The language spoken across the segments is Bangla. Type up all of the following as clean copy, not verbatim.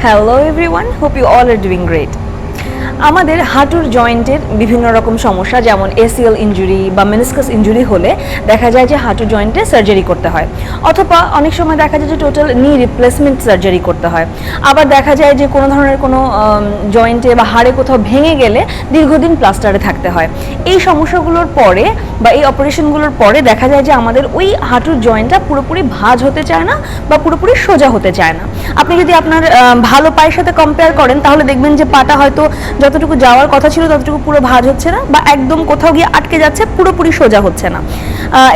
Hello everyone, hope you all are doing great. আমাদের হাঁটুর জয়েন্টের বিভিন্ন রকম সমস্যা যেমন এসিএল ইনজুরি বা মেনিসকাস ইনজুরি হলে দেখা যায় যে হাঁটু জয়েন্টে সার্জারি করতে হয়, অথবা অনেক সময় দেখা যায় যে টোটাল নি রিপ্লেসমেন্ট সার্জারি করতে হয়। আবার দেখা যায় যে কোনো ধরনের কোনো জয়েন্টে বা হাড়ে কোথাও ভেঙে গেলে দীর্ঘদিন প্লাস্টারে থাকতে হয়। এই সমস্যাগুলোর পরে বা এই অপারেশনগুলোর পরে দেখা যায় যে আমাদের ওই হাঁটুর জয়েন্টটা পুরোপুরি ভাঁজ হতে চায় না বা পুরোপুরি সোজা হতে চায় না। আপনি যদি আপনার ভালো পায়ের সাথে কম্পেয়ার করেন তাহলে দেখবেন যে পাটা হয়তো যতটুকু যাওয়ার কথা ছিল ততটুকু পুরো ভাঁজ হচ্ছে না, বা একদম কোথাও গিয়ে আটকে যাচ্ছে, পুরোপুরি সোজা হচ্ছে না।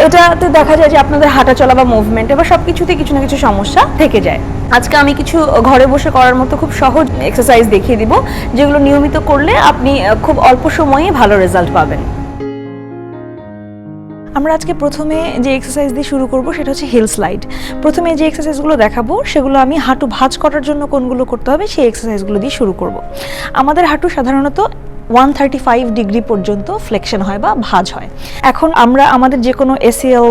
এটাতে দেখা যায় যে আপনাদের হাঁটা চলা বা মুভমেন্টে বা সব কিছুতে কিছু না কিছু সমস্যা থেকে যায়। আজকে আমি কিছু ঘরে বসে করার মতো খুব সহজ এক্সারসাইজ দেখিয়ে দিব, যেগুলো নিয়মিত করলে আপনি খুব অল্প সময়ে ভালো রেজাল্ট পাবেন। আমরা আজকে প্রথমে যে এক্সারসাইজ দিয়ে শুরু করব সেটা হচ্ছে হিল স্লাইড। প্রথমে যে এক্সারসাইজগুলো দেখাবো সেগুলো আমি হাঁটু ভাঁজ করার জন্য কোনগুলো করতে হবে সেই এক্সারসাইজগুলো দিয়ে শুরু করব। আমাদের হাঁটু সাধারণত 135 ডিগ্রি পর্যন্ত ফ্লেকশন হয় বা ভাঁজ হয়। এখন আমরা আমাদের যে কোনো এসিএল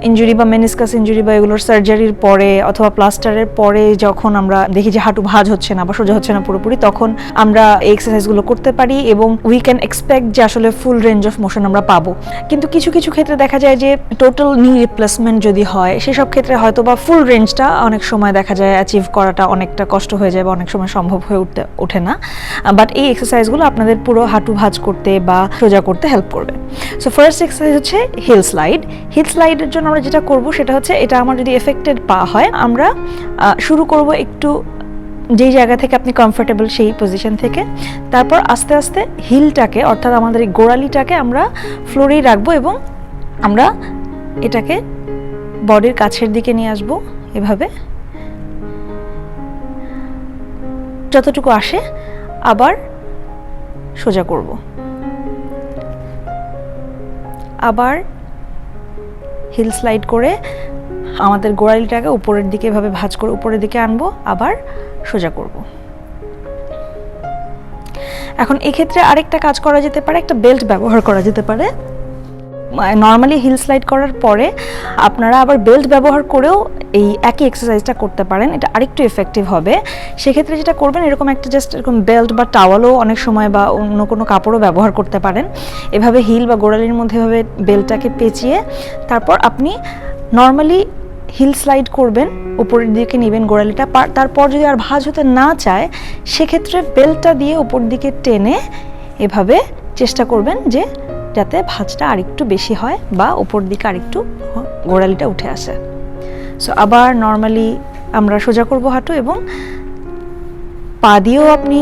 ইনজুরি বা মেনিসকাস ইনজুরি বা এগুলোর সার্জারির পরে অথবা প্লাস্টারের পরে যখন আমরা দেখি যে হাঁটু ভাঁজ হচ্ছে না বা সোজা হচ্ছে না পুরোপুরি, তখন আমরা এই এক্সারসাইজগুলো করতে পারি এবং উই ক্যান এক্সপেক্ট যে আসলে ফুল রেঞ্জ অফ মোশন আমরা পাবো। কিন্তু কিছু কিছু ক্ষেত্রে দেখা যায় যে টোটাল নি রিপ্লেসমেন্ট যদি হয় সেসব ক্ষেত্রে হয়তো বা ফুল রেঞ্জটা অনেক সময় দেখা যায় অ্যাচিভ করাটা অনেকটা কষ্ট হয়ে যায় বা অনেক সময় সম্ভব হয়ে ওঠে না। বাট এই এক্সারসাইজগুলো আপনাদের পুরো হাঁটু ভাঁজ করতে বা সোজা করতে হেল্প করবে। সো ফার্স্ট এক্সারসাইজ হচ্ছে হিল স্লাইড। হিল স্লাইডের জন্য আমরা যেটা করব সেটা হচ্ছে, এটা আমার যদি এফেক্টেড পা হয়, আমরা শুরু করব একটু যেই জায়গা থেকে আপনি কমফোর্টেবল সেই পজিশন থেকে। তারপর আস্তে আস্তে হিলটাকে অর্থাৎ আমাদের এই গোড়ালিটাকে আমরা ফ্লোরেই রাখবো এবং আমরা এটাকে বডির কাছের দিকে নিয়ে আসবো এভাবে, যতটুকু আসে আবার সোজা করব, আবার হিল স্লাইড করে আমাদের গোড়ালিটাকে উপরের দিকে এভাবে ভাঁজ করে উপরের দিকে আনবো, আবার সোজা করব। এখন এক্ষেত্রে আরেকটা কাজ করা যেতে পারে, একটা বেল্ট ব্যবহার করা যেতে পারে। নর্মালি হিল স্লাইড করার পরে আপনারা আবার বেল্ট ব্যবহার করেও এই একই এক্সারসাইজটা করতে পারেন, এটা আরেকটু এফেক্টিভ হবে। সেক্ষেত্রে যেটা করবেন, এরকম একটা জাস্ট এরকম বেল্ট বা টাওয়ালও অনেক সময় বা অন্য কোনো কাপড়ও ব্যবহার করতে পারেন। এভাবে হিল বা গোড়ালির মধ্যে এভাবে বেল্টটাকে পেঁচিয়ে তারপর আপনি নর্মালি হিল স্লাইড করবেন, উপরের দিকে নেবেন গোড়ালিটা। তারপর যদি আর ভাঁজ হতে না চায় সেক্ষেত্রে বেল্টটা দিয়ে উপর দিকে টেনে এভাবে চেষ্টা করবেন যে যাতে ভাঁজটা আরেকটু বেশি হয় বা উপর দিকে আরেকটু গোড়ালিটা উঠে আসে। সো আবার নর্মালি আমরা সোজা করব হাঁটু এবং পা দিয়েও আপনি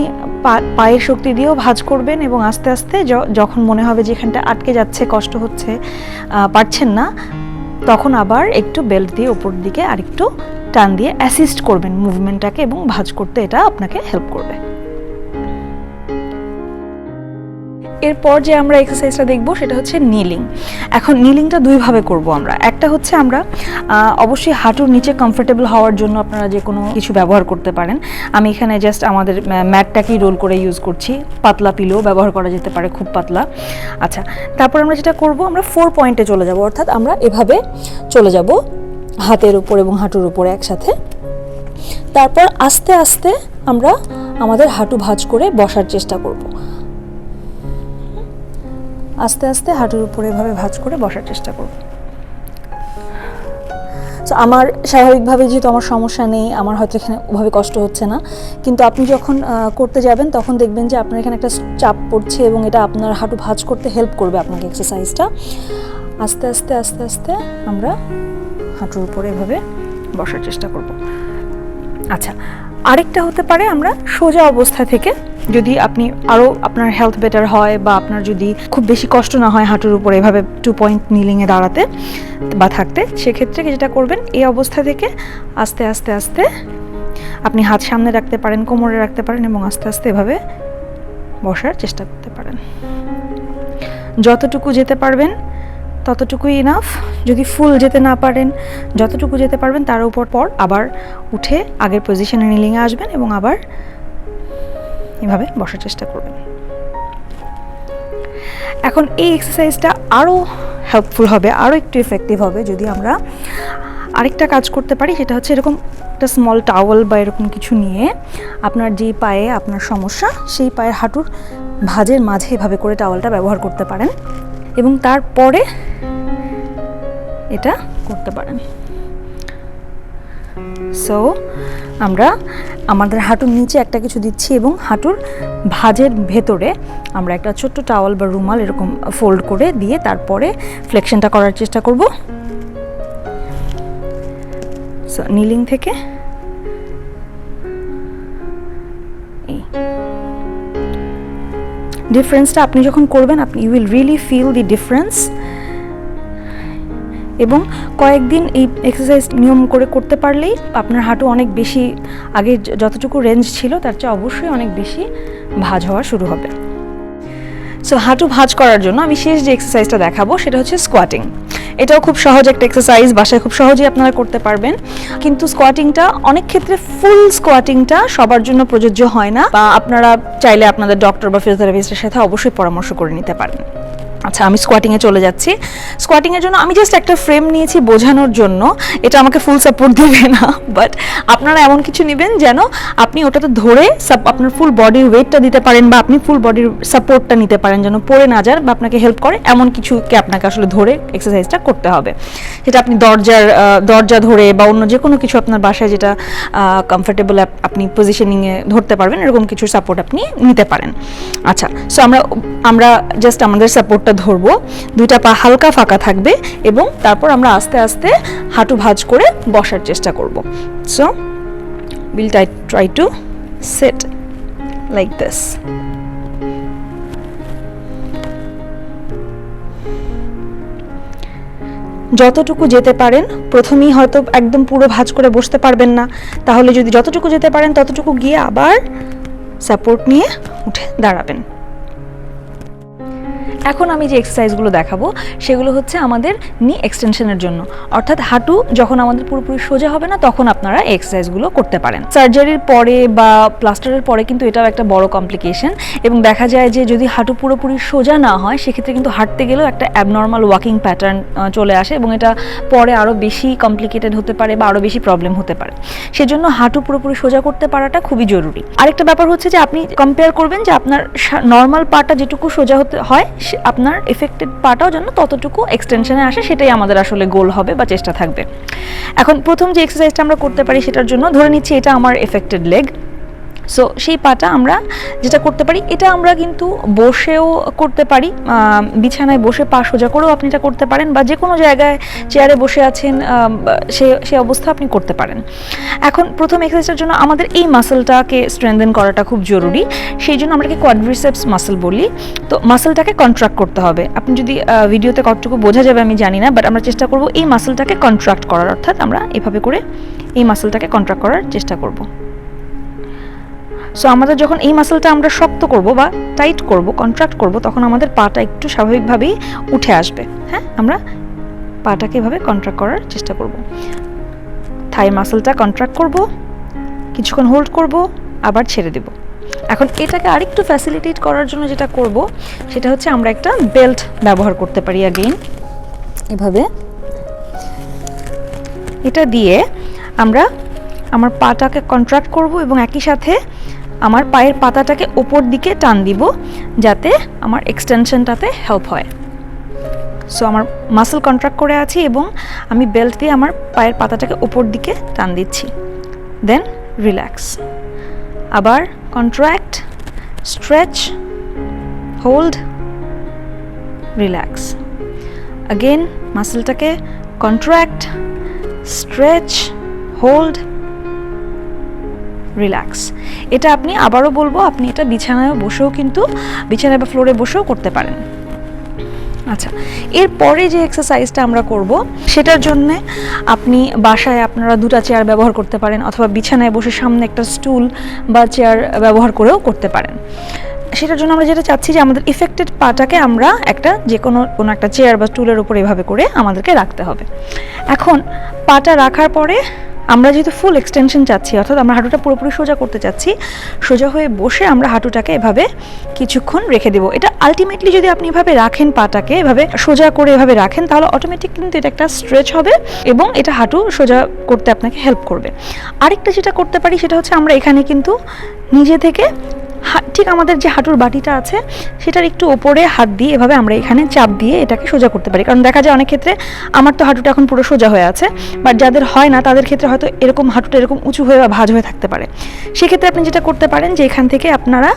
পায়ের শক্তি দিয়েও ভাঁজ করবেন এবং আস্তে আস্তে যখন মনে হবে যে এখানটা আটকে যাচ্ছে, কষ্ট হচ্ছে, পারছেন না, তখন আবার একটু বেল্ট দিয়ে উপর দিকে আরেকটু টান দিয়ে অ্যাসিস্ট করবেন মুভমেন্টটাকে এবং ভাঁজ করতে এটা আপনাকে হেল্প করবে। এরপর যে আমরা এক্সারসাইজটা দেখব সেটা হচ্ছে নিলিং। এখন নিলিংটা দুইভাবে করব আমরা। একটা হচ্ছে আমরা অবশ্যই হাঁটুর নিচে কমফোর্টেবল হওয়ার জন্য আপনারা যে কোনো কিছু ব্যবহার করতে পারেন। আমি এখানে জাস্ট আমাদের ম্যাটটাকেই রোল করে ইউজ করছি, পাতলা পিলো ব্যবহার করা যেতে পারে, খুব পাতলা। আচ্ছা, তারপর আমরা যেটা করব, আমরা 4 পয়েন্টে চলে যাব, অর্থাৎ আমরা এভাবে চলে যাব হাতের উপর এবং হাঁটুর উপরে একসাথে। তারপর আস্তে আস্তে আমরা আমাদের হাঁটু ভাঁজ করে বসার চেষ্টা করব, আস্তে আস্তে হাঁটুর উপরে এভাবে ভাঁজ করে বসার চেষ্টা করব। তো আমার স্বাভাবিকভাবে যেহেতু আমার সমস্যা নেই, আমার হয়তো এখানে ওভাবে কষ্ট হচ্ছে না, কিন্তু আপনি যখন করতে যাবেন তখন দেখবেন যে আপনার এখানে একটা চাপ পড়ছে এবং এটা আপনার হাঁটু ভাঁজ করতে হেল্প করবে আপনাকে এক্সারসাইজটা। আস্তে আস্তে আস্তে আস্তে আমরা হাঁটুর উপরে এভাবে বসার চেষ্টা করব। আচ্ছা, আরেকটা হতে পারে আমরা সোজা অবস্থা থেকে, যদি আপনি আরও আপনার হেলথ বেটার হয় বা আপনার যদি খুব বেশি কষ্ট না হয় হাঁটুর উপরে এভাবে 2 পয়েন্ট নিলিংয়ে দাঁড়াতে বা থাকতে, সেক্ষেত্রে যেটা করবেন, এই অবস্থা থেকে আস্তে আস্তে আস্তে আপনি হাত সামনে রাখতে পারেন, কোমরে রাখতে পারেন এবং আস্তে আস্তে এভাবে বসার চেষ্টা করতে পারেন। যতটুকু যেতে পারবেন ততটুকুই ইনাফ। যদি ফুল যেতে না পারেন, যতটুকু যেতে পারবেন তার উপর পর আবার উঠে আগের পজিশনে নিলিংয়ে আসবেন এবং আবার এভাবে বসার চেষ্টা করবেন। এখন এই এক্সারসাইজটা আরও হেল্পফুল হবে, আরও একটু এফেক্টিভ হবে যদি আমরা আরেকটা কাজ করতে পারি, সেটা হচ্ছে এরকম একটা স্মল টাওয়েল বা এরকম কিছু নিয়ে আপনার যেই পায়ে আপনার সমস্যা সেই পায়ের হাঁটুর ভাঁজের মাঝে এভাবে করে টাওয়েলটা ব্যবহার করতে পারেন এবং তারপরে এটা করতে পারেন। সো আমরা আমাদের হাঁটুর নিচে একটা কিছু দিচ্ছি এবং হাঁটুর ভাঁজের ভেতরে আমরা একটা ছোট্ট টাওয়াল বা রুমাল এরকম ফোল্ড করে দিয়ে তারপরে ফ্লেকশনটা করার চেষ্টা করব। সো নিলিং থেকে এই ডিফারেন্সটা আপনি যখন করবেন আপনি you will really feel the difference. এবং কয়েকদিন এই এক্সারসাইজ নিয়ম করে করতে পারলেই আপনার হাঁটু অনেক বেশি আগে যতটুকু রেঞ্জ ছিল তার চেয়ে অবশ্যই অনেক বেশি ভাঁজ হওয়া শুরু হবে। সো হাঁটু ভাঁজ করার জন্য আমি শেষ যে এক্সারসাইজটা দেখাবো সেটা হচ্ছে স্কোয়াটিং। এটাও খুব সহজ একটা এক্সারসাইজ, বাসায় খুব সহজেই আপনারা করতে পারবেন। কিন্তু স্কোয়াটিংটা অনেক ক্ষেত্রে ফুল স্কোয়াটিংটা সবার জন্য প্রযোজ্য হয় না, বা আপনারা চাইলে আপনাদের ডক্টর বা ফিজিওথেরাপিস্টের সাথে অবশ্যই পরামর্শ করে নিতে পারেন। আচ্ছা, আমি স্কোয়াটিংয়ে চলে যাচ্ছি। স্কোয়াটিংয়ের জন্য আমি জাস্ট একটা ফ্রেম নিয়েছি বোঝানোর জন্য, এটা আমাকে ফুল সাপোর্ট দেবে না, বাট আপনারা এমন কিছু নেবেন যেন আপনি ওটাতে ধরে আপনার ফুল বডির ওয়েটটা দিতে পারেন বা আপনি ফুল বডির সাপোর্টটা নিতে পারেন, যেন পড়ে না যান বা আপনাকে হেল্প করে এমন কিছুকে আপনাকে আসলে ধরে এক্সারসাইজটা করতে হবে। সেটা আপনি দরজা ধরে বা অন্য যে কোনো কিছু আপনার বাসায় যেটা কমফোর্টেবল আপনি পজিশনিংয়ে ধরতে পারবেন, এরকম কিছু সাপোর্ট আপনি নিতে পারেন। আচ্ছা, সো আমরা জাস্ট আমাদের সাপোর্টটা ধরবো, দুইটা পা হালকা ফাঁকা থাকবে এবং তারপর আমরা আস্তে আস্তে হাঁটু ভাঁজ করে বসার চেষ্টা করব। So will try to sit like this. যতটুকু যেতে পারেন, প্রথমেই হয়তো একদম পুরো ভাঁজ করে বসতে পারবেন না, তাহলে যদি যতটুকু যেতে পারেন ততটুকু গিয়ে আবার সাপোর্ট নিয়ে উঠে দাঁড়াবেন। এখন আমি যে এক্সারসাইজগুলো দেখাবো সেগুলো হচ্ছে আমাদের নি এক্সটেনশনের জন্য, অর্থাৎ হাঁটু যখন আমাদের পুরোপুরি সোজা হবে না তখন আপনারা এই এক্সারসাইজগুলো করতে পারেন। সার্জারির পরে বা প্লাস্টারের পরে কিন্তু এটাও একটা বড় কমপ্লিকেশন, এবং দেখা যায় যে যদি হাঁটু পুরোপুরি সোজা না হয় সেক্ষেত্রে কিন্তু হাঁটতে গেলেও একটা অ্যাবনর্মাল ওয়াকিং প্যাটার্ন চলে আসে এবং এটা পরে আরও বেশি কমপ্লিকেটেড হতে পারে বা আরও বেশি প্রবলেম হতে পারে। সেজন্য হাঁটু পুরোপুরি সোজা করতে পারাটা খুবই জরুরি। আরেকটা ব্যাপার হচ্ছে যে আপনি কম্পেয়ার করবেন যে আপনার নর্মাল পাটা যেটুকু সোজা হতে হয় আপনার এফেক্টেড পাটাও যেন ততটুকু এক্সটেনশনে আসে, সেটাই আমাদের আসলে গোল হবে বা চেষ্টা থাকবে। এখন প্রথম যে এক্সারসাইজটা আমরা করতে পারি সেটার জন্য ধরে নিচ্ছি এটা আমার এফেক্টেড লেগ। সো সেই পাটা আমরা যেটা করতে পারি, এটা আমরা কিন্তু বসেও করতে পারি, বিছানায় বসে পা সোজা করেও আপনি এটা করতে পারেন, বা যে কোনো জায়গায় চেয়ারে বসে আছেন সে অবস্থা আপনি করতে পারেন। এখন প্রথম এক্সারসাইজের জন্য আমাদের এই মাসেলটাকে স্ট্রেনথেন করাটা খুব জরুরি, সেই জন্য আমরা কোয়াড্রিসেপস মাসেল বলি। তো মাসেলটাকে কন্ট্রাক্ট করতে হবে। আপনি যদি ভিডিওতে কতটুকু বোঝা যাবে আমি জানি না, বাট আমরা চেষ্টা করব এই মাসেলটাকে কন্ট্রাক্ট করার, অর্থাৎ আমরা এভাবে করে এই মাসেলটাকে কন্ট্রাক্ট করার চেষ্টা করব। সো আমাদের যখন এই মাসেলটা আমরা শক্ত করব বা টাইট করব, কন্ট্রাক্ট করব, তখন আমাদের পাটা একটু স্বাভাবিকভাবেই উঠে আসবে। হ্যাঁ, আমরা পাটাকে এভাবে কন্ট্রাক্ট করার চেষ্টা করব। থাই মাসেলটা কন্ট্রাক্ট করব, কিছুক্ষণ হোল্ড করব, আবার ছেড়ে দেব। এখন এটাকে আরেকটু ফ্যাসিলিটেট করার জন্য যেটা করব সেটা হচ্ছে আমরা একটা বেল্ট ব্যবহার করতে পারি। অ্যাগেইন এভাবে এটা দিয়ে আমরা আমার পাটাকে কন্ট্রাক্ট করব এবং একই সাথে আমার পায়ের পাতাটাকে ওপর দিকে টান দিব যাতে আমার এক্সটেনশনটাতে হেল্প হয়। সো আমার মাসেল কন্ট্রাক্ট করে আছি এবং আমি বেল্ট দিয়ে আমার পায়ের পাতাটাকে ওপর দিকে টান দিচ্ছি, দেন রিল্যাক্স, আবার contract, stretch, hold, relax, again মাসেলটাকে কন্ট্রাক্ট, স্ট্রেচ, হোল্ড, রিল্যাক্স। এটা আপনি আবারও বলবো, আপনি এটা বিছানায় বসেও কিন্তু বিছানায় বা ফ্লোরে বসেও করতে পারেন। আচ্ছা, এরপরে যে এক্সারসাইজটা আমরা করব সেটার জন্য আপনি বাসায় আপনারা দুটো চেয়ার ব্যবহার করতে পারেন, অথবা বিছানায় বসে সামনে একটা স্টুল বা চেয়ার ব্যবহার করেও করতে পারেন। সেটার জন্য আমরা যেটা চাচ্ছি যে আমাদের ইফেক্টেড পাটাকে আমরা যে কোনো একটা চেয়ার বা স্টুলের উপর এভাবে করে আমাদেরকে রাখতে হবে। এখন পাটা রাখার পরে আমরা যেহেতু ফুল এক্সটেনশন চাচ্ছি, অর্থাৎ আমরা হাঁটুটা পুরোপুরি সোজা করতে চাচ্ছি, সোজা হয়ে বসে আমরা হাঁটুটাকে এভাবে কিছুক্ষণ রেখে দেবো। এটা আলটিমেটলি যদি আপনি এভাবে রাখেন, পাটাকে এভাবে সোজা করে এভাবে রাখেন, তাহলে অটোমেটিক কিন্তু এটা একটা স্ট্রেচ হবে এবং এটা হাঁটু সোজা করতে আপনাকে হেল্প করবে। আরেকটা যেটা করতে পারি সেটা হচ্ছে আমরা এখানে কিন্তু নিজে থেকে ঠিক আমাদের যে হাঁটুর বাটিটা আছে সেটার একটু ওপরে হাত দিয়ে এভাবে আমরা এখানে চাপ দিয়ে এটাকে সোজা করতে পারি। কারণ দেখা যায় অনেক ক্ষেত্রে আমার তো হাঁটুটা এখন পুরো সোজা হয়ে আছে, বাট যাদের হয় না তাদের ক্ষেত্রে হয়তো এরকম হাঁটুটা এরকম উঁচু হয়ে বা ভাঁজ হয়ে থাকতে পারে। সেক্ষেত্রে আপনি যেটা করতে পারেন যে এখান থেকে আপনারা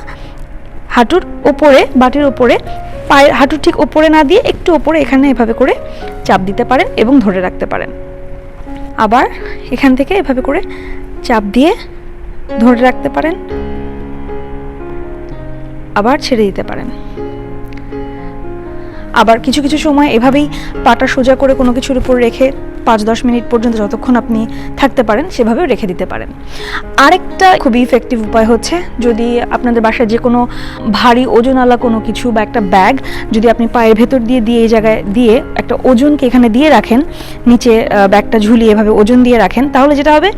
হাঁটুর ওপরে, বাটির ওপরে, পায়ের হাঁটুর ঠিক ওপরে না দিয়ে একটু ওপরে এখানে এভাবে করে চাপ দিতে পারেন এবং ধরে রাখতে পারেন। আবার এখান থেকে এভাবে করে চাপ দিয়ে ধরে রাখতে পারেন, আবার ছেড়ে দিতে পারেন। আবার কিছু কিছু সময় এভাবেই পাটা সোজা করে কোনো কিছুর উপর রেখে 5-10 মিনিট পর্যন্ত যতক্ষণ আপনি থাকতে পারেন সেভাবেও রেখে দিতে পারেন। আরেকটা খুবই ইফেক্টিভ উপায় হচ্ছে, যদি আপনাদের বাসায় যে কোনো ভারী ওজনওয়ালা কোনো কিছু বা একটা ব্যাগ যদি আপনি পায়ের ভেতর দিয়ে এই জায়গায় দিয়ে একটা ওজনকে এখানে দিয়ে রাখেন, নিচে ব্যাগটা ঝুলিয়ে এভাবে ওজন দিয়ে রাখেন, তাহলে যেটা হবে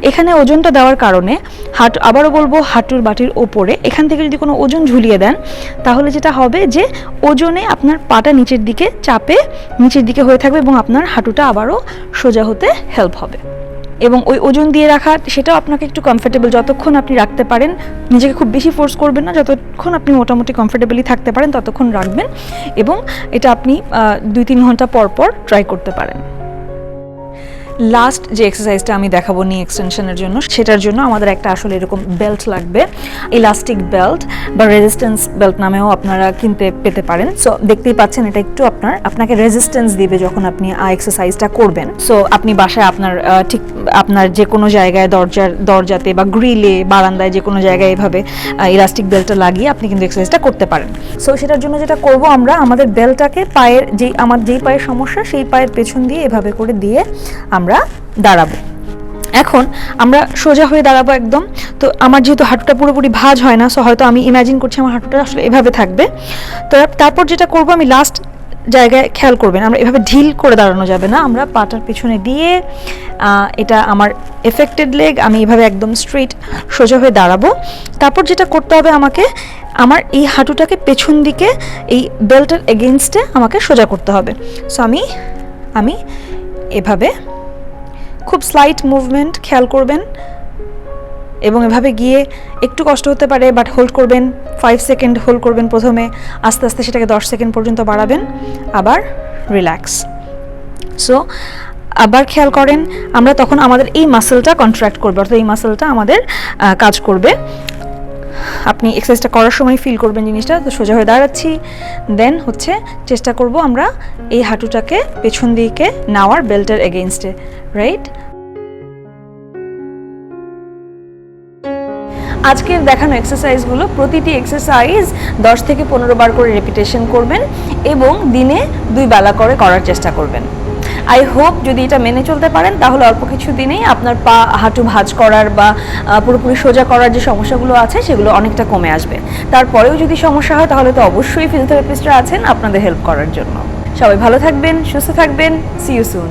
এখানে ওজনটা দেওয়ার কারণে হাঁটু, আবারও বলবো হাঁটুর বাটির ওপরে এখান থেকে যদি কোনো ওজন ঝুলিয়ে দেন, তাহলে যেটা হবে যে ওজনে আপনার পাটা নিচের দিকে চাপে নিচের দিকে হয়ে থাকবে এবং আপনার হাঁটুটা আবারও সোজা হতে হেল্প হবে। এবং ওই ওজন দিয়ে রাখা সেটাও আপনাকে একটু কমফোর্টেবল, যতক্ষণ আপনি রাখতে পারেন, নিজেকে খুব বেশি ফোর্স করবেন না, যতক্ষণ আপনি মোটামুটি কমফোর্টেবলি থাকতে পারেন ততক্ষণ রাখবেন এবং এটা আপনি 2-3 ঘন্টা পর পর ট্রাই করতে পারেন। লাস্ট যে এক্সারসাইজটা আমি দেখাবো নি এক্সটেনশনের জন্য, সেটার জন্য আমাদের একটা আসলে এরকম বেল্ট লাগবে, ইলাস্টিক বেল্ট বা রেজিস্ট্যান্স বেল্ট নামেও আপনারা কিনতে পেতে পারেন। সো দেখতেই পাচ্ছেন এটা একটু আপনাকে রেজিস্ট্যান্স দিবে যখন আপনি এক্সারসাইজটা করবেন। সো আপনি বাসায় ঠিক আপনার যে কোনো জায়গায় দরজাতে বা গ্রিলে, বারান্দায় যে কোনো জায়গায় এভাবে ইলাস্টিক বেল্টটা লাগিয়ে আপনি কিন্তু এক্সারসাইজটা করতে পারেন। সো সেটার জন্য যেটা করব, আমরা আমাদের বেল্টটাকে পায়ের যেই পায়ের সমস্যা সেই পায়ের পেছন দিয়ে এভাবে করে দিয়ে আমরা দাঁড়াবো। এখন আমরা সোজা হয়ে দাঁড়াবো একদম। তো আমার যেহেতু হাঁটুটা পুরোপুরি ভাঁজ হয় না, সো হয়তো আমি ইমাজিন করছি আমার হাঁটুটা আসলে এভাবে থাকবে। তো তারপর যেটা করব, আমি লাস্ট জায়গায় খেয়াল করবেন, আমরা এভাবে ঢিল করে দাঁড়ানো যাবে না, আমরা পাটার পিছনে দিয়ে এটা আমার এফেক্টেড লেগ, আমি এভাবে একদম স্ট্রেট সোজা হয়ে দাঁড়াবো। তারপর যেটা করতে হবে, আমাকে আমার এই হাঁটুটাকে পেছন দিকে এই বেল্টের এগেইনস্টে আমাকে সোজা করতে হবে। সো আমি এভাবে খুব স্লাইট মুভমেন্ট খেয়াল করবেন এবং এভাবে গিয়ে একটু কষ্ট হতে পারে, বাট হোল্ড করবেন 5 সেকেন্ড হোল্ড করবেন প্রথমে, আস্তে আস্তে সেটাকে 10 সেকেন্ড পর্যন্ত বাড়াবেন, আবার রিল্যাক্স। সো আবার খেয়াল করেন, আমরা তখন আমাদের এই মাসেলটা কন্ট্রাক্ট করবে, অর্থাৎ এই মাসেলটা আমাদের কাজ করবে। আপনি এক্সারসাইজটা করার সময় ফিল করবেন জিনিসটা। তো সোজা হয়ে দাঁড়াচ্ছি, দেন হচ্ছে চেষ্টা করব আমরা এই হাঁটুটাকে পেছন দিকে নেওয়ার বেল্টের এগেইনস্টে, রাইট। আজকের দেখানো এক্সারসাইজগুলো, প্রতিটি এক্সারসাইজ 10 থেকে 15 বার করে রেপিটেশন করবেন এবং দিনে 2 বেলা করে করার চেষ্টা করবেন। আই হোপ যদি এটা মেনে চলতে পারেন তাহলে অল্প কিছু দিনেই আপনার হাঁটু ভাঁজ করার বা পুরোপুরি সোজা করার যে সমস্যাগুলো আছে সেগুলো অনেকটা কমে আসবে। তারপরেও যদি সমস্যা হয় তাহলে তো অবশ্যই ফিজিওথেরাপিস্টরা আছেন আপনাদের হেল্প করার জন্য। সবাই ভালো থাকবেন, সুস্থ থাকবেন, সি ইউ সুন।